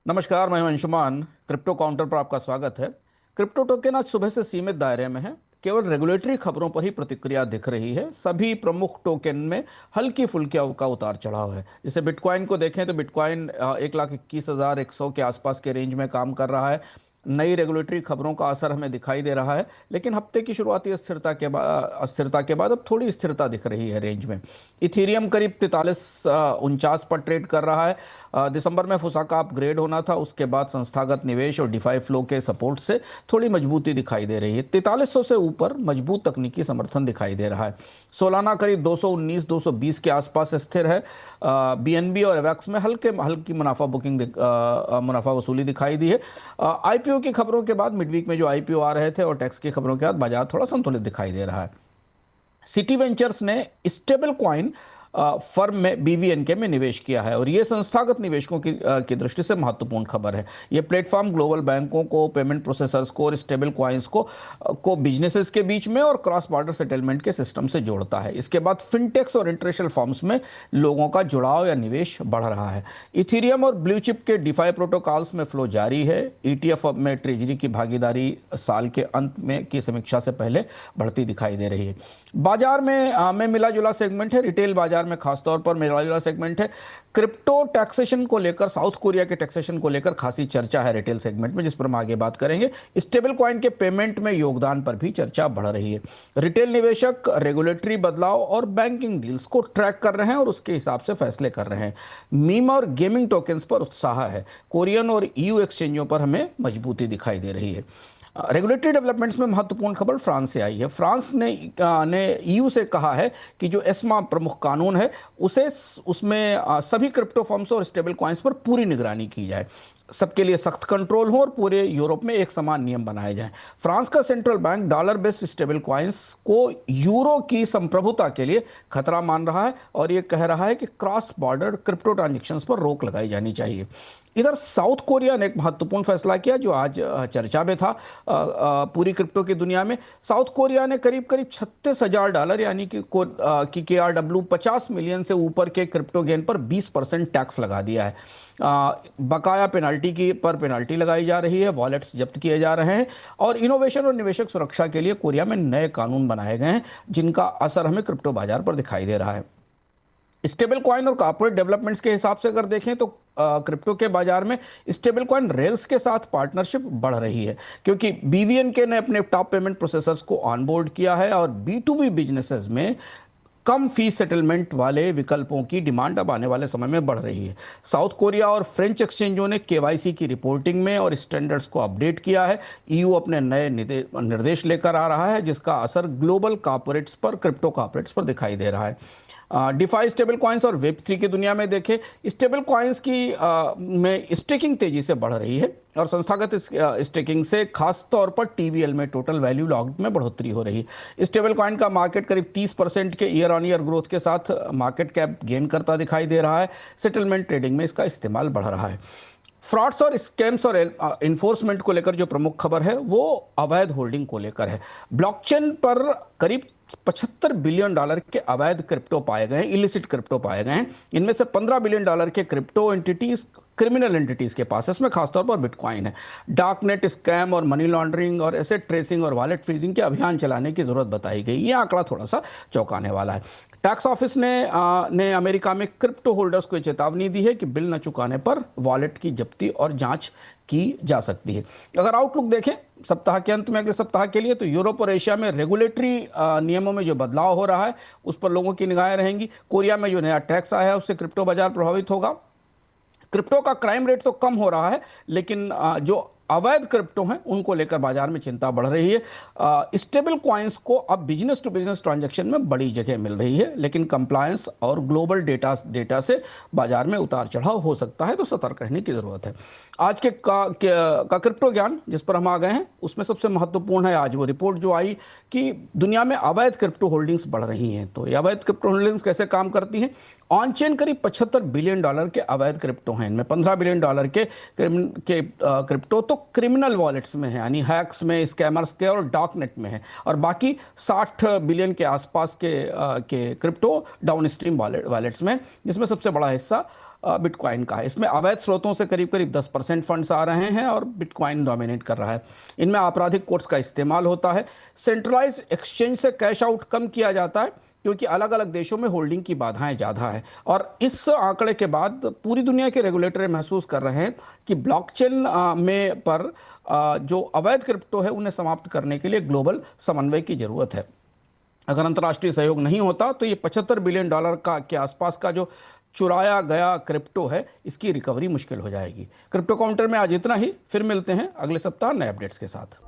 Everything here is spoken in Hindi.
नमस्कार, मैं हूं अंशुमान। क्रिप्टो काउंटर पर आपका स्वागत है। क्रिप्टो टोकन आज सुबह से सीमित दायरे में है। केवल रेगुलेटरी खबरों पर ही प्रतिक्रिया दिख रही है। सभी प्रमुख टोकन में हल्की फुल्की का उतार चढ़ाव है। जैसे बिटकॉइन को देखें तो बिटकॉइन 1,21,100 के आसपास के रेंज में काम कर रहा है। नई रेगुलेटरी खबरों का असर हमें दिखाई दे रहा है, लेकिन हफ्ते की शुरुआती अस्थिरता के बाद अब थोड़ी स्थिरता दिख रही है रेंज में। इथीरियम करीब 4349 पर ट्रेड कर रहा है। दिसंबर में फुसा का अपग्रेड होना था, उसके बाद संस्थागत निवेश और डिफाई फ्लो के सपोर्ट से थोड़ी मजबूती दिखाई दे रही है। 4300 से ऊपर मजबूत तकनीकी समर्थन दिखाई दे रहा है। सोलाना करीब 219-220 के आसपास स्थिर है। बीएनबी और एवैक्स में हल्की मुनाफा वसूली दिखाई दी है। आईपीओ की खबरों के बाद मिडवीक में जो आईपीओ आ रहे थे और टैक्स की खबरों के बाद बाजार थोड़ा संतुलित दिखाई दे रहा है। सिटी वेंचर्स ने स्टेबल कॉइन फर्म में बीवीएनके में निवेश किया है और ये संस्थागत निवेशकों की दृष्टि से महत्वपूर्ण खबर है। ये प्लेटफॉर्म ग्लोबल बैंकों को, पेमेंट प्रोसेसर्स को और स्टेबल कॉइन्स को बिजनेसेस के बीच में और क्रॉस बॉर्डर सेटलमेंट के सिस्टम से जोड़ता है। इसके बाद फिनटेक्स और इंटरनेशनल फर्म्स में लोगों का जुड़ाव या निवेश बढ़ रहा है। इथीरियम और ब्लू चिप के डिफाई प्रोटोकॉल्स में फ्लो जारी है। ईटीएफ में ट्रेजरी की भागीदारी साल के अंत में की समीक्षा से पहले बढ़ती दिखाई दे रही है। बाजार में मिला जुला सेगमेंट है। रिटेल बाजार में खासतौर पर मिला जुला सेगमेंट है। क्रिप्टो टैक्सेशन को लेकर, साउथ कोरिया के टैक्सेशन को लेकर खासी चर्चा है रिटेल सेगमेंट में, जिस पर हम आगे बात करेंगे। स्टेबल कॉइन के पेमेंट में योगदान पर भी चर्चा बढ़ रही है। रिटेल निवेशक रेगुलेटरी बदलाव और बैंकिंग डील्स को ट्रैक कर रहे हैं और उसके हिसाब से फैसले कर रहे हैं। मीम और गेमिंग टोकन्स पर उत्साह है। कोरियन और ईयू एक्सचेंजों पर हमें मजबूती दिखाई दे रही है। रेगुलेटरी डेवलपमेंट्स में महत्वपूर्ण खबर फ्रांस से आई है। फ्रांस ने ईयू से कहा है कि जो एस्मा प्रमुख कानून है उसमें सभी क्रिप्टो फर्म्स और स्टेबल कॉइन्स पर पूरी निगरानी की जाए, सबके लिए सख्त कंट्रोल हो और पूरे यूरोप में एक समान नियम बनाए जाएं। फ्रांस का central bank dollar based stable coins को यूरो की संप्रभुता के लिए खतरा मान रहा है और ये कह रहा है कि क्रॉस बॉर्डर क्रिप्टो ट्रांजैक्शंस पर रोक लगाई जानी चाहिए। इधर साउथ कोरिया ने एक महत्वपूर्ण फैसला किया जो आज चर्चा में था पूरी क्रिप्टो की दुनिया में। साउथ कोरिया ने करीब करीब $36,000 यानी कि KRW 50 मिलियन से ऊपर के क्रिप्टो गेन पर 20% टैक्स लगा दिया है। बकाया पेनाल्टी लगाई जा रही है, वॉलेट्स जब्त किए जा रहे हैं और इनोवेशन और निवेशक सुरक्षा के लिए कोरिया में नए कानून बनाए गए हैं जिनका असर हमें क्रिप्टो बाजार पर दिखाई दे रहा है। स्टेबल कॉइन और कॉर्पोरेट डेवलपमेंट्स के हिसाब से अगर देखें तो क्रिप्टो के बाजार में स्टेबल कॉइन रेल्स के साथ पार्टनरशिप बढ़ रही है, क्योंकि बीवीएनके ने अपने टॉप पेमेंट प्रोसेसर्स को ऑनबोर्ड किया है और B2B बिजनेसेस में कम फीस सेटलमेंट वाले विकल्पों की डिमांड अब आने वाले समय में बढ़ रही है। साउथ कोरिया और फ्रेंच एक्सचेंजों ने केवाईसी की रिपोर्टिंग में और स्टैंडर्ड्स को अपडेट किया है। ईयू अपने नए निर्देश लेकर आ रहा है जिसका असर ग्लोबल कॉर्पोरेट्स पर, क्रिप्टो कॉर्पोरेट्स पर दिखाई दे रहा है। डिफाई स्टेबल कॉइन्स और वेब3 की दुनिया में देखें, स्टेबल कॉइन्स में स्टेकिंग तेजी से बढ़ रही है और संस्थागत स्टेकिंग से खास तौर पर TVL में टोटल वैल्यू लॉक्ड में बढ़ोतरी हो रही है। स्टेबल कॉइन का मार्केट करीब 30% के ईयर ऑन ईयर ग्रोथ के साथ मार्केट कैप गेन करता दिखाई दे रहा है। सेटलमेंट ट्रेडिंग में इसका इस्तेमाल बढ़ रहा है। फ्रॉड्स और स्कैम्स और इन्फोर्समेंट को लेकर जो प्रमुख खबर है वो अवैध होल्डिंग को लेकर है। ब्लॉकचेन पर करीब $75 बिलियन के अवैध क्रिप्टो पाए गए हैं, इलिसिट क्रिप्टो पाए गए हैं। इनमें से $15 बिलियन के क्रिप्टो एंटिटीज क्रिमिनल एंटिटीज के पास, इसमें खासतौर पर बिटकॉइन है। डार्कनेट स्कैम और मनी लॉन्ड्रिंग और एसेट ट्रेसिंग और वॉलेट फ्रीजिंग के अभियान चलाने की जरूरत बताई गई। ये आंकड़ा थोड़ा सा चौंकाने वाला है। टैक्स ऑफिस ने अमेरिका में क्रिप्टो होल्डर्स को चेतावनी दी है कि बिल न चुकाने पर वॉलेट की जब्ती और जांच की जा सकती है। अगर आउटलुक देखें सप्ताह के अंत में, अगले सप्ताह के लिए, तो यूरोप और एशिया में रेगुलेटरी नियमों में जो बदलाव हो रहा है उस पर लोगों की निगाहें रहेंगी। कोरिया में जो नया टैक्स आया है उससे क्रिप्टो बाजार प्रभावित होगा। क्रिप्टो का क्राइम रेट तो कम हो रहा है, लेकिन जो अवैध क्रिप्टो हैं उनको लेकर बाजार में चिंता बढ़ रही है। स्टेबल कॉइन्स को अब बिजनेस टू बिजनेस ट्रांजैक्शन में बड़ी जगह मिल रही है, लेकिन कंप्लायंस और ग्लोबल डेटा से बाजार में उतार चढ़ाव हो सकता है, तो सतर्क रहने की जरूरत है। आज के क्रिप्टो ज्ञान जिस पर हम आ गए हैं उसमें सबसे महत्वपूर्ण है आज वो रिपोर्ट जो आई कि दुनिया में अवैध क्रिप्टो होल्डिंग्स बढ़ रही हैं। तो ये अवैध क्रिप्टो होल्डिंग्स कैसे काम करती हैं? ऑन चेन करीब $75 बिलियन के अवैध क्रिप्टो हैं। इनमें $15 बिलियन के क्रिप्टो तो क्रिमिनल वॉलेट्स में है, यानी हैक्स में, स्कैमर्स के और डार्क नेट में है, और बाकी 60 बिलियन के आसपास के क्रिप्टो डाउनस्ट्रीम वॉलेट्स में, जिसमें सबसे बड़ा हिस्सा बिटकॉइन का है। इसमें अवैध स्रोतों से करीब करीब 10% फंड्स आ रहे हैं और बिटकॉइन डोमिनेट कर रहा है। इनमें आपराधिक कोर्स का इस्तेमाल होता है। सेंट्रलाइज एक्सचेंज से कैश आउट कम किया जाता है क्योंकि अलग अलग देशों में होल्डिंग की बाधाएं ज़्यादा है। और इस आंकड़े के बाद पूरी दुनिया के रेगुलेटर महसूस कर रहे हैं कि ब्लॉकचेन में पर जो अवैध क्रिप्टो है उन्हें समाप्त करने के लिए ग्लोबल समन्वय की ज़रूरत है। अगर अंतर्राष्ट्रीय सहयोग नहीं होता तो ये $75 बिलियन के आसपास का जो चुराया गया क्रिप्टो है, इसकी रिकवरी मुश्किल हो जाएगी। क्रिप्टो काउंटर में आज इतना ही। फिर मिलते हैं अगले सप्ताह नए अपडेट्स के साथ।